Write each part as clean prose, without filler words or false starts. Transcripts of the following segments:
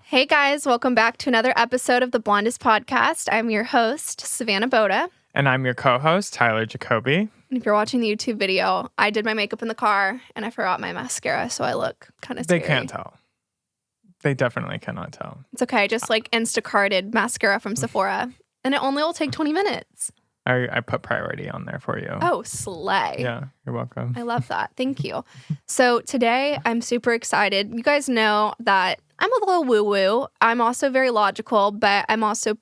Hey guys, welcome back to another episode of the Blondest Podcast. I'm your host, Savanna Boda. And I'm your co-host, Tyler Jacoby. And if you're watching the YouTube video, I did my makeup in the car and I forgot my mascara, so I look kind of scary. They can't tell. They definitely cannot tell. It's okay. I just Instacarted mascara from Sephora, and it only will take 20 minutes. I put priority on there for you. Oh, slay. Yeah, you're welcome. I love that. Thank you. So today, I'm super excited. You guys know that I'm a little woo-woo. I'm also very logical, but I'm also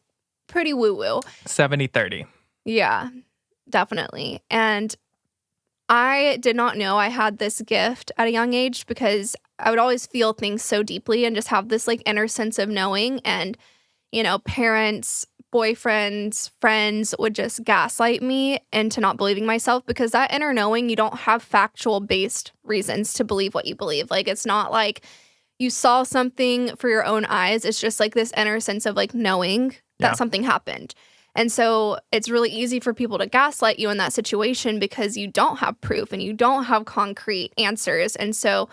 pretty woo-woo. 70-30. Yeah, definitely. And I did not know I had this gift at a young age because I would always feel things so deeply and just have this inner sense of knowing. And, parents, boyfriends, friends would just gaslight me into not believing myself because that inner knowing, you don't have factual based reasons to believe what you believe. It's not like you saw something for your own eyes. It's just this inner sense of knowing that something happened. And so it's really easy for people to gaslight you in that situation because you don't have proof and you don't have concrete answers. And so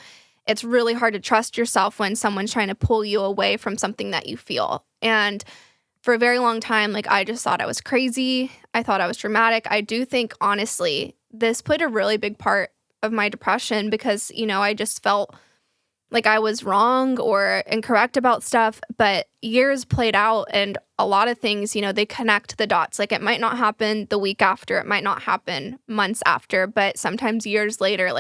it's really hard to trust yourself when someone's trying to pull you away from something that you feel. And for a very long time, I just thought I was crazy. I thought I was dramatic. I do think, honestly, this played a really big part of my depression because, I just felt like I was wrong or incorrect about stuff, but years played out and a lot of things, they connect the dots. It might not happen the week after, it might not happen months after, but sometimes years later,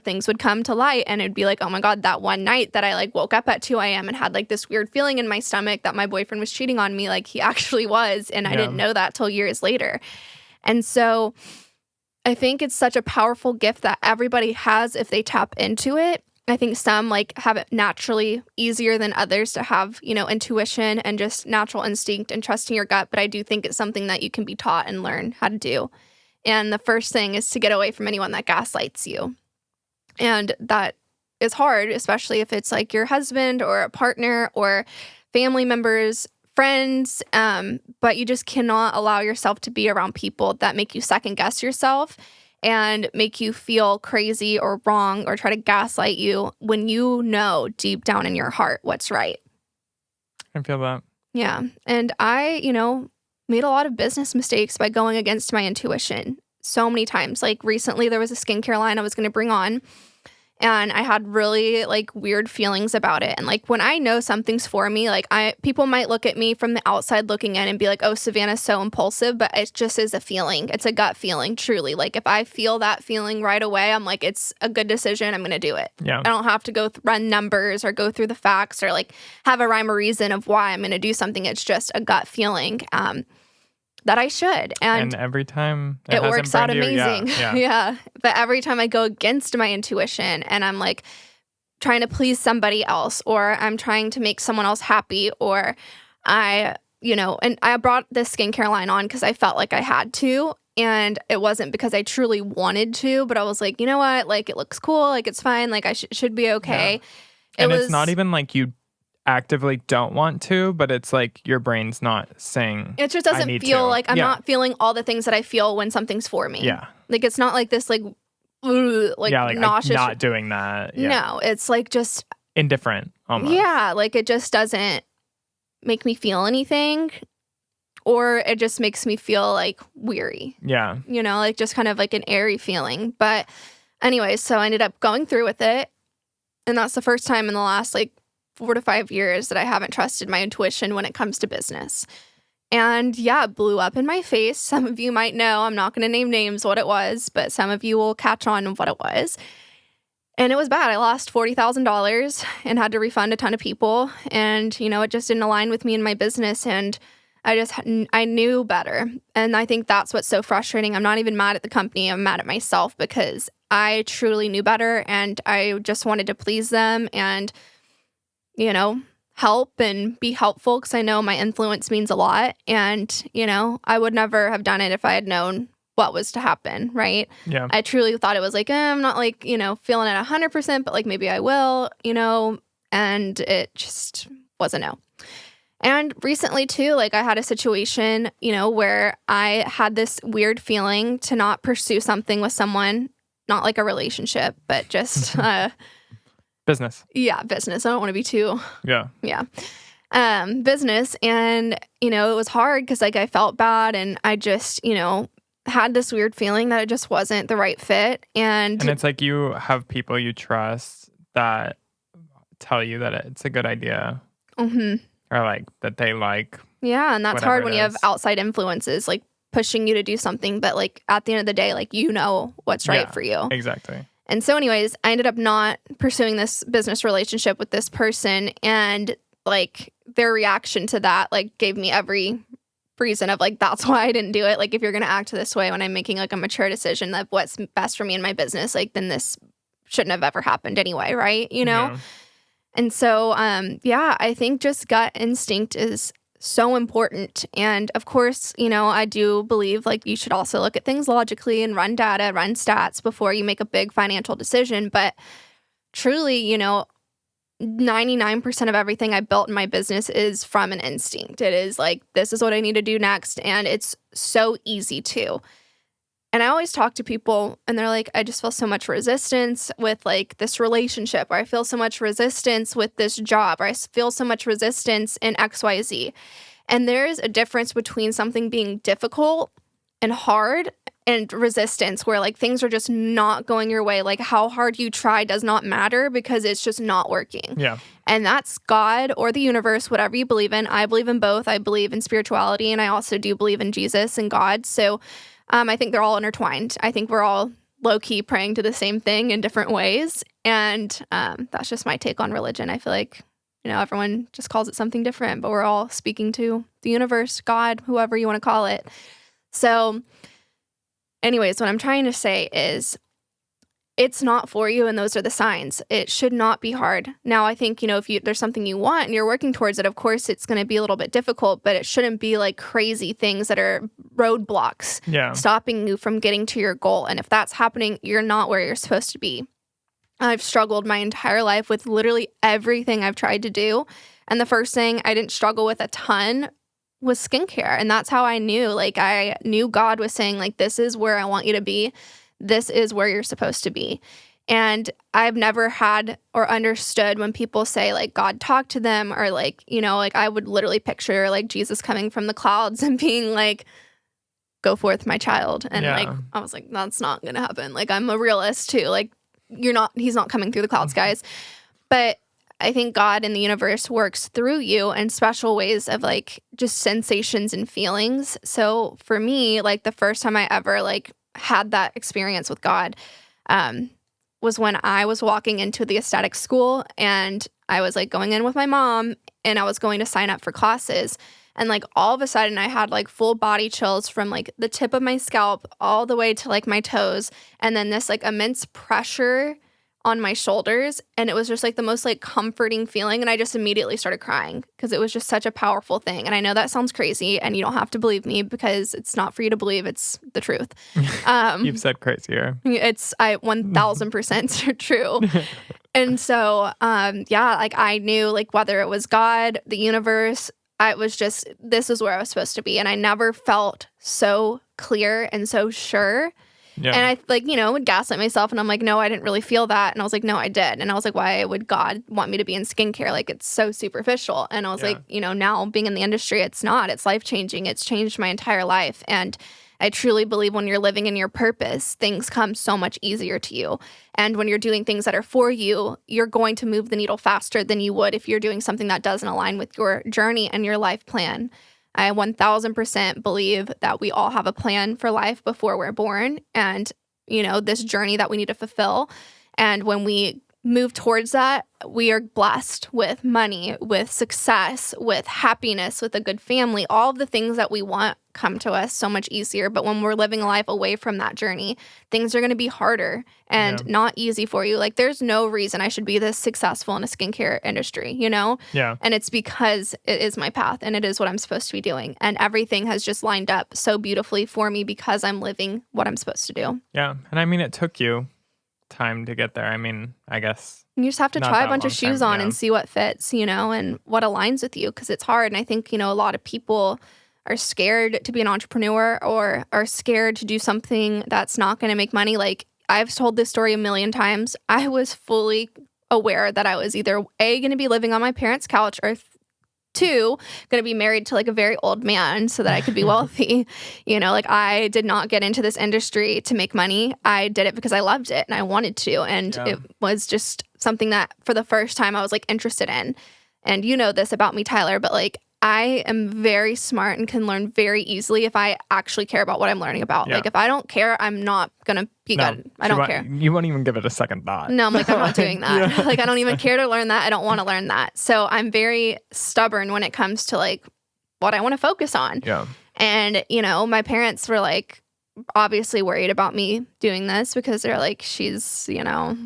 things would come to light and it'd be oh my God, that one night that I woke up at 2 a.m. and had this weird feeling in my stomach that my boyfriend was cheating on me, he actually was, and I didn't know that till years later. And so I think it's such a powerful gift that everybody has if they tap into it. I think some have it naturally easier than others to have, intuition and just natural instinct and trusting your gut. But I do think it's something that you can be taught and learn how to do. And the first thing is to get away from anyone that gaslights you. And that is hard, especially if it's your husband or a partner or family members, friends. But you just cannot allow yourself to be around people that make you second guess yourself and make you feel crazy or wrong or try to gaslight you when you know deep down in your heart what's right. I feel that. Yeah. And I, made a lot of business mistakes by going against my intuition so many times. Recently there was a skincare line I was going to bring on and I had really weird feelings about it. And when I know something's for me, people might look at me from the outside looking in and be oh, Savannah's so impulsive, but it just is a feeling. It's a gut feeling, truly. If I feel that feeling right away, I'm it's a good decision. I'm going to do it. Yeah. I don't have to go run numbers or go through the facts or have a rhyme or reason of why I'm going to do something. It's just a gut feeling. That I should. And every time it works out amazing. Yeah. But every time I go against my intuition and I'm trying to please somebody else or I'm trying to make someone else happy or and I brought this skincare line on because I felt like I had to. And it wasn't because I truly wanted to, but I was you know what? It looks cool. It's fine. I should be okay. Yeah. It's not even you actively don't want to, but it's your brain's not saying it just doesn't feel I'm not feeling all the things that I feel when something's for me. Yeah. It's not this nauseous. Not doing that. Yeah. No, it's just indifferent almost. Yeah, it just doesn't make me feel anything or it just makes me feel weary. Yeah. Just kind of an airy feeling. But anyway, so I ended up going through with it. And that's the first time in the last 4 to 5 years that I haven't trusted my intuition when it comes to business. And yeah, it blew up in my face. Some of you might know, I'm not going to name names what it was, but some of you will catch on what it was. And it was bad. I lost $40,000 and had to refund a ton of people. And, it just didn't align with me and my business. And I knew better. And I think that's what's so frustrating. I'm not even mad at the company. I'm mad at myself because I truly knew better and I just wanted to please them and help and be helpful because I know my influence means a lot. And, I would never have done it if I had known what was to happen, right? Yeah. I truly thought it was I'm not feeling it 100%, but maybe I will, and it just was a no. And recently too, I had a situation, where I had this weird feeling to not pursue something with someone, not a relationship, but just Business. Yeah, business. I don't want to be too, Yeah. business. And, it was hard because like I felt bad and I just, had this weird feeling that it just wasn't the right fit. And it's like you have people you trust that tell you that it's a good idea. Mm-hmm. Or like that they like. Yeah, and that's hard when you have is. outside influences like pushing you to do something, but like at the end of the day, like what's right for you. Exactly. And so anyways, I ended up not pursuing this business relationship with this person, and like their reaction to that like gave me every reason of like that's why I didn't do it. Like if you're going to act this way when I'm making like a mature decision of what's best for me and my business, like then this shouldn't have ever happened anyway, right? Yeah. And so I think just gut instinct is so important. And of course, I do believe like you should also look at things logically and run data, run stats before you make a big financial decision. But truly, 99% of everything I built in my business is from an instinct. It is like, this is what I need to do next. And it's so easy too. And I always talk to people and they're like, I just feel so much resistance with like this relationship, or I feel so much resistance with this job, or I feel so much resistance in XYZ. And there's a difference between something being difficult and hard and resistance where like things are just not going your way. Like how hard you try does not matter because it's just not working. Yeah. And that's God or the universe, whatever you believe in. I believe in both. I believe in spirituality, and I also do believe in Jesus and God. So I think they're all intertwined. I think we're all low-key praying to the same thing in different ways. And that's just my take on religion. I feel like, everyone just calls it something different, but we're all speaking to the universe, God, whoever you want to call it. So anyways, what I'm trying to say is it's not for you, and those are the signs. It should not be hard. Now, I think, if there's something you want and you're working towards it, of course, it's going to be a little bit difficult, but it shouldn't be like crazy things that are roadblocks stopping you from getting to your goal. And if that's happening, you're not where you're supposed to be. I've struggled my entire life with literally everything I've tried to do. And the first thing I didn't struggle with a ton was skincare. And that's how I knew, like, I knew God was saying, like, this is where I want you to be. This is where you're supposed to be. And I've never had or understood when people say like God talked to them, or like, like I would literally picture like Jesus coming from the clouds and being like, go forth, my child. And like, I was like, that's not going to happen. Like, I'm a realist too. Like, he's not coming through the clouds, guys. But I think God and the universe works through you in special ways of like just sensations and feelings. So for me, like the first time I ever like had that experience with God was when I was walking into the aesthetic school, and I was like going in with my mom, and I was going to sign up for classes. And like all of a sudden I had like full body chills from like the tip of my scalp all the way to like my toes. And then this like immense pressure on my shoulders. And it was just like the most like comforting feeling. And I just immediately started crying because it was just such a powerful thing. And I know that sounds crazy, and you don't have to believe me because it's not for you to believe. It's the truth. You've said crazier. It's 1000% true. And so, like I knew like whether it was God, the universe, I was just, this is where I was supposed to be. And I never felt so clear and so sure. Yeah. And I like, would gaslight myself, and I'm like, no, I didn't really feel that. And I was like, no, I did. And I was like, why would God want me to be in skincare? Like, it's so superficial. And I was like, now being in the industry, it's not. It's life-changing. It's changed my entire life. And I truly believe when you're living in your purpose, things come so much easier to you. And when you're doing things that are for you, you're going to move the needle faster than you would if you're doing something that doesn't align with your journey and your life plan. I 1000% believe that we all have a plan for life before we're born, and, this journey that we need to fulfill. And when we move towards that, we are blessed with money, with success, with happiness, with a good family. All of the things that we want come to us so much easier. But when we're living a life away from that journey, things are going to be harder and not easy for you. Like, there's no reason I should be this successful in a skincare industry, Yeah. And it's because it is my path and it is what I'm supposed to be doing. And everything has just lined up so beautifully for me because I'm living what I'm supposed to do. Yeah. And I mean, it took you time to get there. I mean, I guess you just have to try a bunch of shoes on and see what fits, and what aligns with you, because it's hard. And I think, a lot of people are scared to be an entrepreneur or are scared to do something that's not going to make money. Like, I've told this story a million times. I was fully aware that I was either A, going to be living on my parents' couch, or two, going to be married to like a very old man so that I could be wealthy. Like I did not get into this industry to make money. I did it because I loved it and I wanted to. And it was just something that for the first time I was like interested in. And you know this about me, Tyler, but like I am very smart and can learn very easily if I actually care about what I'm learning about. Like if I don't care, I'm not going to be good. I don't care. You won't even give it a second thought. No, I'm like, I'm not doing that. Like, I don't even care to learn that. I don't want to learn that. So I'm very stubborn when it comes to like what I want to focus on. Yeah. And, my parents were like, obviously worried about me doing this because they're like, she's, a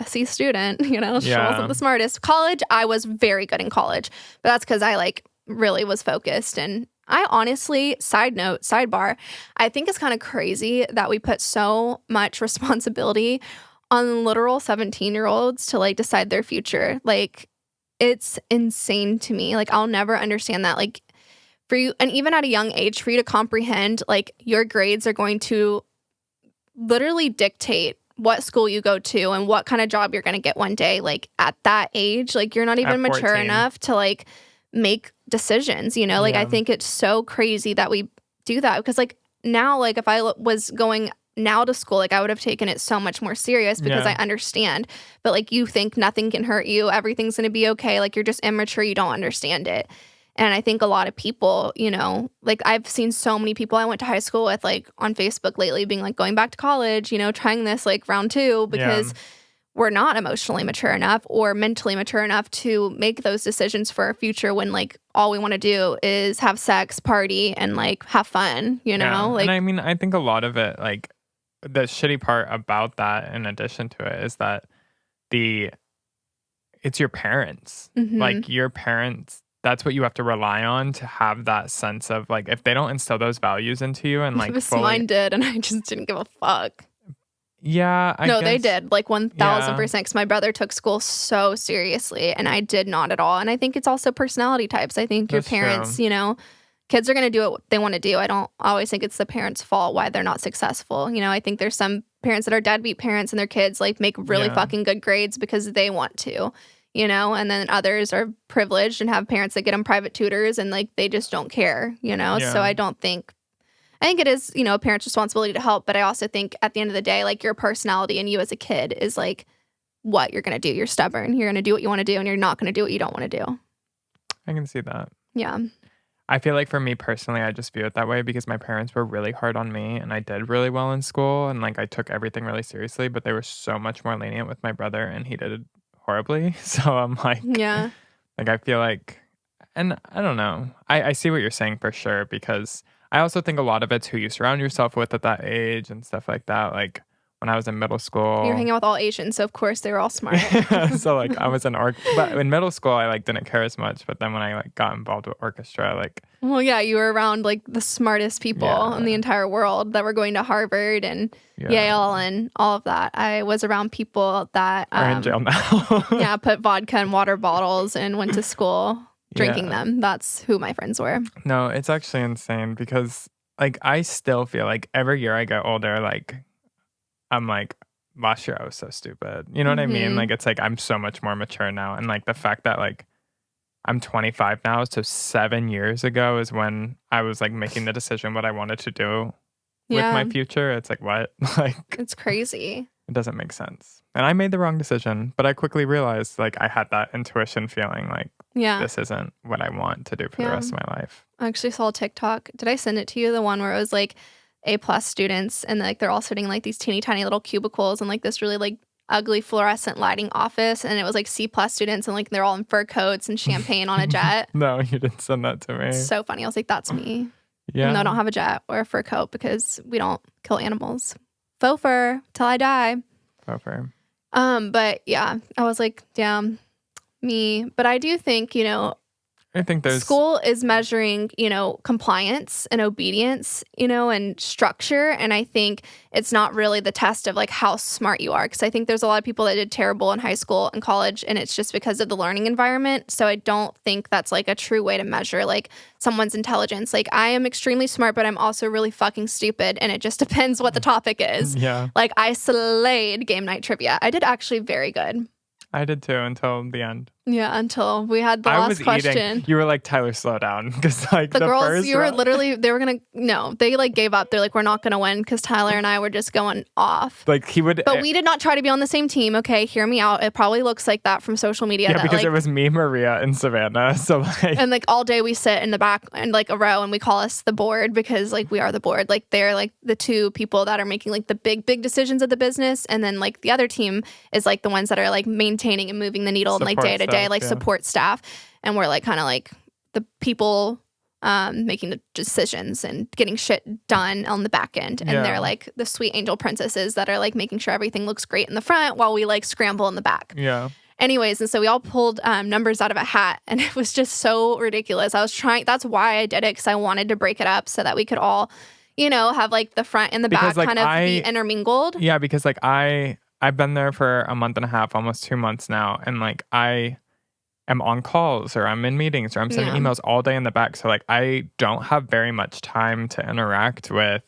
C student, she wasn't the smartest. College, I was very good in college, but that's because I like really was focused. And I honestly, sidebar, I think it's kind of crazy that we put so much responsibility on literal 17-year-olds to like decide their future. Like, it's insane to me. Like, I'll never understand that. Like, for you, and even at a young age, for you to comprehend, like, your grades are going to literally dictate what school you go to and what kind of job you're going to get one day. Like, at that age, like, you're not even mature enough to like make decisions, like I think it's so crazy that we do that because like now, like if I was going now to school, like I would have taken it so much more serious because I understand, but like you think nothing can hurt you, everything's going to be okay, like you're just immature, you don't understand it. And I think a lot of people, like I've seen so many people I went to high school with like on Facebook lately being like going back to college, trying this like round 2 because we're not emotionally mature enough or mentally mature enough to make those decisions for our future when like all we want to do is have sex, party, and like have fun, Like, and I mean, I think a lot of it, like the shitty part about that in addition to it is that it's your parents. Like your parents, that's what you have to rely on to have that sense of like, if they don't instill those values into you and like mine did, and I just didn't give a fuck. Yeah, I guess. They did, like 1,000%, because my brother took school so seriously, and I did not at all. And I think it's also personality types. I think your parents, kids are going to do what they want to do. I don't always think it's the parents' fault why they're not successful. I think there's some parents that are deadbeat parents, and their kids like make really fucking good grades because they want to, and then others are privileged and have parents that get them private tutors, and like they just don't care, So I think it is, a parent's responsibility to help, but I also think at the end of the day, like your personality and you as a kid is like what you're going to do. You're stubborn. You're going to do what you want to do, and you're not going to do what you don't want to do. I can see that. Yeah. I feel like for me personally, I just view it that way because my parents were really hard on me and I did really well in school and like I took everything really seriously, but they were so much more lenient with my brother and he did it horribly. So I'm like, like I feel like, and I don't know. I see what you're saying for sure because I also think a lot of it's who you surround yourself with at that age and stuff like that. Like when I was in middle school, you're hanging out with all Asians, so of course they were all smart. So like I was but in middle school I like didn't care as much. But then when I like got involved with orchestra, like you were around like the smartest people in the entire world that were going to Harvard and Yale and all of that. I was around people that are in jail now. Put vodka in water bottles and went to school drinking them. That's who my friends were. No, it's actually insane because like I still feel like every year I get older, like I'm like, last year I was so stupid. You know what I mean? Like it's like I'm so much more mature now. And like the fact that like I'm 25 now, so 7 years ago is when I was like making the decision what I wanted to do with my future. It's like what? Like it's crazy. It doesn't make sense. And I made the wrong decision, but I quickly realized like I had that intuition feeling like this isn't what I want to do for the rest of my life. I actually saw a TikTok. Did I send it to you? The one where it was like A+ students and like they're all sitting in like these teeny tiny little cubicles and like this really like ugly fluorescent lighting office, and it was like C+ students and like they're all in fur coats and champagne on a jet. No, you didn't send that to me. It's so funny. I was like, that's me. Yeah. No, I don't have a jet or a fur coat because we don't kill animals. Faux fur till I die. Faux fur. But yeah, I was like, damn, me. But I do think, I think there's school is measuring, compliance and obedience, and structure. And I think it's not really the test of like how smart you are. Because I think there's a lot of people that did terrible in high school and college, and it's just because of the learning environment. So I don't think that's like a true way to measure like someone's intelligence. Like I am extremely smart, but I'm also really fucking stupid. And it just depends what the topic is. Yeah. Like I slayed game night trivia. I did actually very good. I did too until the end. Yeah, until we had the I last was question. eating. You were like, Tyler, slow down. Because like The girls, first you were round- literally, they were going to, no, they like gave up. They're like, we're not going to win because Tyler and I were just going off. like he would. But we did not try to be on the same team. Okay, hear me out. It probably looks like that from social media. Yeah, that, because like, it was me, Maria, and Savannah. So like, and like all day we sit in the back and like a row and we call us the board because like we are the board. Like they're like the two people that are making like the big decisions of the business. And then like the other team is like the ones that are like maintaining and moving the needle and like Support day to day, staff, like yeah. support staff. And we're like kind of like the people making the decisions and getting shit done on the back end. And Yeah. they're like the sweet angel princesses that are like making sure everything looks great in the front while we like scramble in the back. yeah. Anyways, and so we all pulled numbers out of a hat, and it was just so ridiculous. I was trying, that's why I did it, because I wanted to break it up so that we could all, you know, have like the front and the Because, back like, kind of be intermingled. Yeah, because like I've been there for a month and a half, almost 2 months now, and like I am on calls or I'm in meetings or I'm sending Yeah. emails all day in the back. So like I don't have very much time to interact with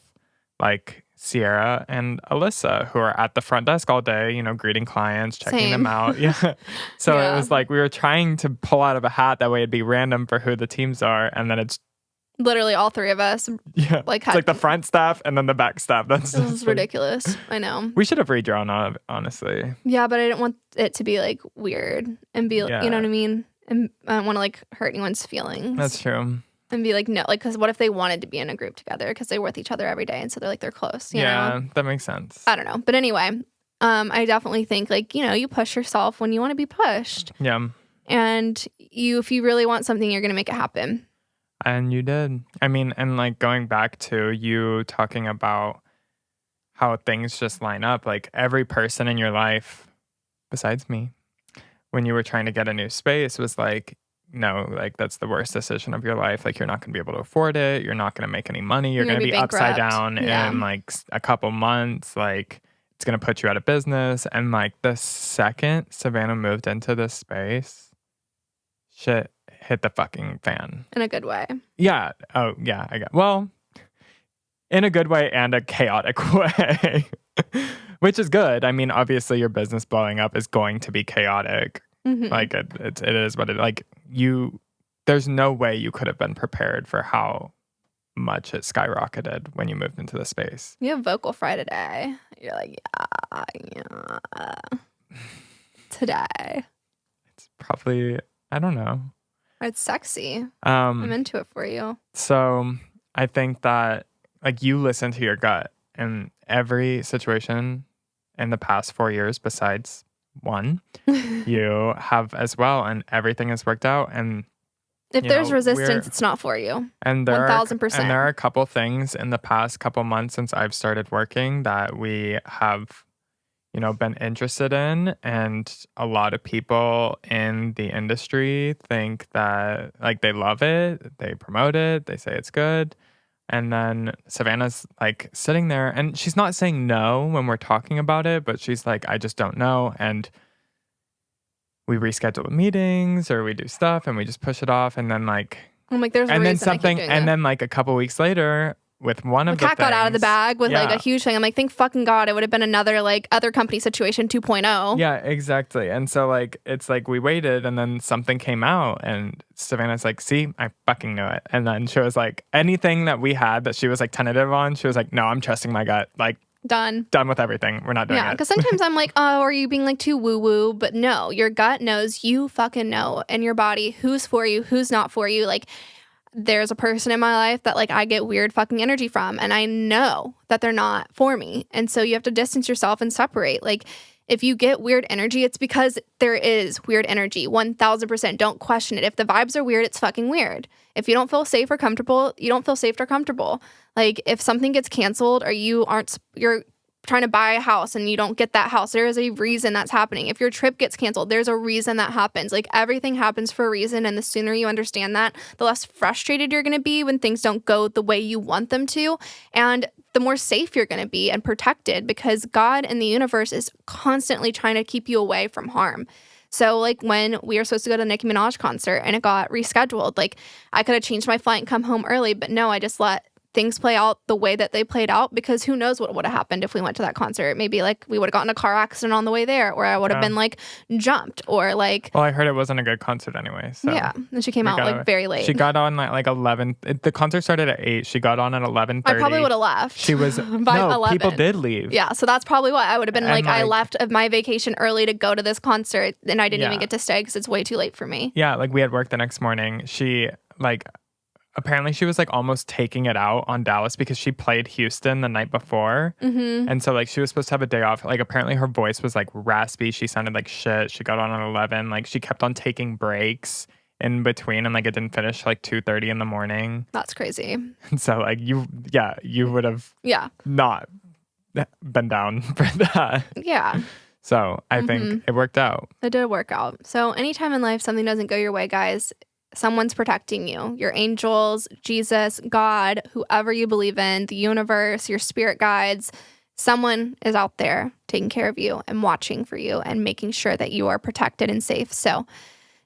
like Sierra and Alyssa, who are at the front desk all day, you know, greeting clients, checking them Same. out. Yeah. So Yeah. it was like we were trying to pull out of a hat, that way it'd be random for who the teams are, and then it's Literally all three of us. yeah, Like, it's like the front staff and then the back staff. That's This is just, like, ridiculous. I know. we should have redrawn on it, honestly. Yeah, but I didn't want it to be like weird and be, Yeah. you know what I mean? And I don't want to like hurt anyone's feelings. That's true. And be like, no, like, because what if they wanted to be in a group together because they're with each other every day, and so they're like they're close. You know? That makes sense. I don't know, but anyway, I definitely think like, you know, you push yourself when you want to be pushed, Yeah. and if you really want something, you're gonna make it happen. And you did. I mean, and like going back to you talking about how things just line up, like every person in your life, besides me, when you were trying to get a new space was like, no, like that's the worst decision of your life. Like you're not going to be able to afford it. You're not going to make any money. You're going to be upside bankrupt. down Yeah. in like a couple months. Like it's going to put you out of business. And like the second Savannah moved into this space, shit hit the fucking fan. In a good way. Yeah. Oh, yeah. Well, in a good way and a chaotic way, which is good. I mean, obviously, your business blowing up is going to be chaotic. Mhm. Like it is what it like. There's no way you could have been prepared for how much it skyrocketed when you moved into the space. You have vocal fry today. You're like, yeah. Today. It's probably, I don't know. It's sexy. I'm Um, into it for you. so I think that like you listen to your gut in every situation in the past 4 years, besides one, you have as well, and everything has worked out. And If you there's know, resistance, it's not for you. and there 1000%. and there are a couple things in the past couple months since I've started working that we have, you know, been interested in, and a lot of people in the industry think that like they love it, they promote it, they say it's good. And then Savannah's like sitting there and she's not saying no when we're talking about it, but she's like, I just don't know. And we reschedule meetings or we do stuff and we just push it off. And then like, I'm like, there's a and then reason I keep something, doing and it. then like a couple weeks later with one The of the cat got out of the things- bag with like Yeah. a huge thing. I'm like, thank fucking God it would have been another like other company situation 2.0. Yeah, exactly. And so like it's like we waited and then something came out and Savannah's like, see, I fucking knew it. And then she was like, anything that we had that she was like tentative on, she was like, no, I'm trusting my gut. Like Done. done with everything. We're not doing Yeah, it. because sometimes I'm like, oh, are you being like too woo woo? But no, your gut knows, you fucking know, and your body who's for you, who's not for you. Like, there's a person in my life that like I get weird fucking energy from, and I know that they're not for me. And so you have to distance yourself and separate. Like, if you get weird energy, it's because there is weird energy. 1000%. Don't question it. If the vibes are weird, it's fucking weird. If you don't feel safe or comfortable, you don't feel safe or comfortable. Like, if something gets canceled or you're trying to buy a house and you don't get that house, there is a reason that's happening. If your trip gets canceled, there's a reason that happens. Like, everything happens for a reason, and the sooner you understand that, the less frustrated you're going to be when things don't go the way you want them to, and the more safe you're going to be and protected, because God and the universe is constantly trying to keep you away from harm. So, like, when we were supposed to go to the Nicki Minaj concert and it got rescheduled, like, I could have changed my flight and come home early, but no, I just let things play out the way that they played out, because who knows what would have happened if we went to that concert. Maybe like we would have gotten a car accident on the way there, or I would have been like jumped, or like. Well, I heard it wasn't a good concert anyway. So yeah, and she came out like very late. She got on like 11. The concert started at 8. She got on at 11:30. I probably would have left. She was by 11. People did leave. Yeah, so that's probably what I would have been like. I left of my vacation early to go to this concert, and I didn't even get to stay because it's way too late for me. Yeah, like we had work the next morning. She like. Apparently she was like almost taking it out on Dallas because she played Houston the night before. Mm-hmm. And so like she was supposed to have a day off. Like apparently her voice was like raspy. She sounded like shit. She got on at 11. Like she kept on taking breaks in between, and like it didn't finish like 2:30 in the morning. That's crazy. And so like you would have not been down for that. Yeah. So I think it worked out. It did work out. So anytime in life something doesn't go your way, guys, someone's protecting you. Your angels, Jesus, God, whoever you believe in, the universe, your spirit guides, someone is out there taking care of you and watching for you and making sure that you are protected and safe. So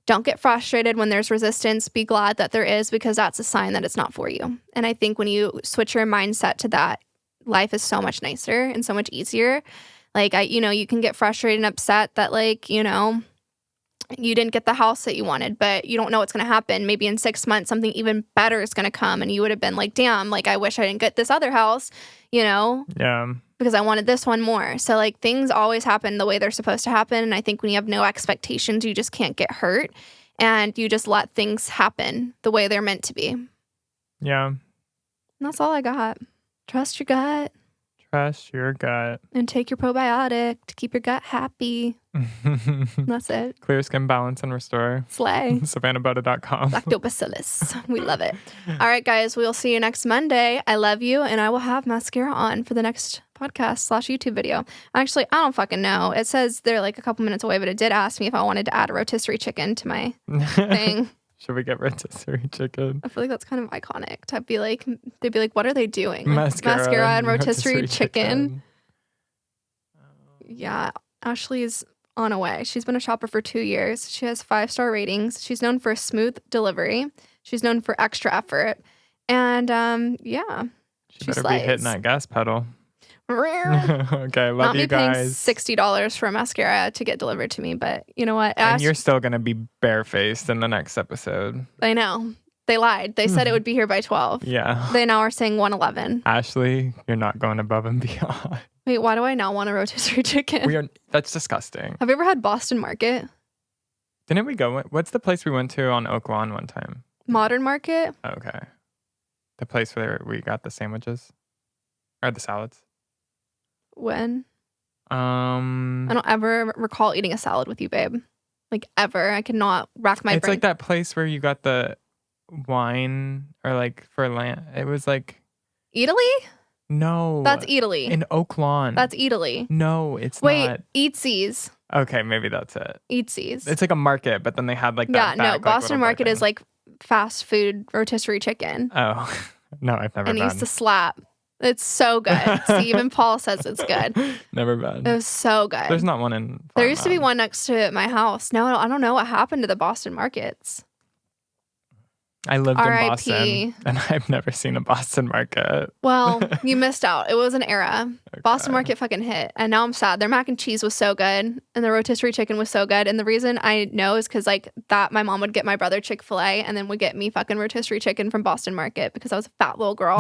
don't get frustrated when there's resistance. Be glad that there is, because that's a sign that it's not for you. And I think when you switch your mindset to that, life is so much nicer and so much easier. Like, you can get frustrated and upset that like, you didn't get the house that you wanted, but you don't know what's going to happen. Maybe in 6 months, something even better is going to come, and you would have been like, damn, like, I wish I didn't get this other house, Yeah. because I wanted this one more. So, like, things always happen the way they're supposed to happen. And I think when you have no expectations, you just can't get hurt, and you just let things happen the way they're meant to be. Yeah. And that's all I got. Trust your gut. Trust your gut. And take your probiotic to keep your gut happy. That's it. Clear skin, balance, and restore. Slay. SavannahButter.com. Lactobacillus. We love it. All right, guys. We'll see you next Monday. I love you, and I will have mascara on for the next podcast/YouTube video. Actually, I don't fucking know. It says they're like a couple minutes away, but it did ask me if I wanted to add a rotisserie chicken to my thing. Should we get rotisserie chicken? I feel like that's kind of iconic. They'd be like, what are they doing? Mascara and rotisserie chicken. Yeah, Ashley's on a way. She's been a shopper for 2 years. She has 5-star ratings. She's known for smooth delivery. She's known for extra effort. And She better be hitting that gas pedal. Okay, love Not you me guys. paying $60 for mascara to get delivered to me, but you know what? And you're still gonna be barefaced in the next episode. I know. They lied. They said it would be here by 12. Yeah. They now are saying 1:11. Ashley, you're not going above and beyond. Wait, why do I not want a rotisserie chicken? That's disgusting. Have you ever had Boston Market? Didn't we go? What's the place we went to on Oak Lawn one time? Modern Market? Okay. The place where we got the sandwiches? Or the salads? When? I don't ever recall eating a salad with you, babe. Like, ever. I cannot rack my brain. It's like that place where you got the wine, or like for land. It was like... Italy? No. That's Italy. In Oak Lawn. That's Italy. No, it's Wait, not. Eatsies. Okay, maybe that's it. Eatsies. It's like a market, but then they had like that. Yeah, no, back, Boston like, Market is like fast food rotisserie chicken. Oh, no, I've never And been. it used to slap. It's so good. See, even Paul says it's good. Never been. It was so good. There's not one in There used to be one next to my house. No, I don't know what happened to the Boston Markets. I lived in R.I.P. Boston, and I've never seen a Boston Market. Well, you missed out. It was an era. Okay. Boston Market fucking hit. And now I'm sad. Their mac and cheese was so good. And the rotisserie chicken was so good. And the reason I know is because like that my mom would get my brother Chick-fil-A and then would get me fucking rotisserie chicken from Boston Market because I was a fat little girl.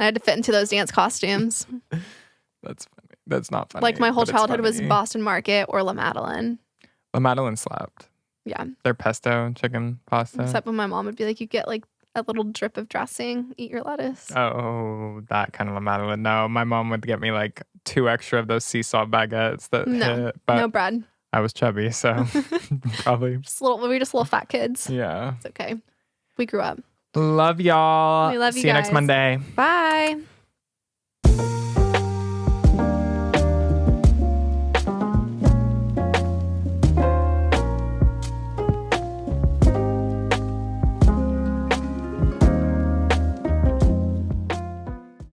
I had to fit into those dance costumes. That's funny. That's not funny. Like my whole but it's childhood was funny. Boston Market or La Madeleine. La Madeleine slapped. Yeah. Their pesto chicken pasta. Except when my mom would be like, you get like a little drip of dressing, eat your lettuce. Oh, that kind of La Madeleine. No, my mom would get me like 2 extra of those sea salt baguettes that hit. But no bread. I was chubby, so probably. We were just little fat kids. Yeah. It's okay. We grew up. Love y'all. We love you See you guys. next Monday. Bye.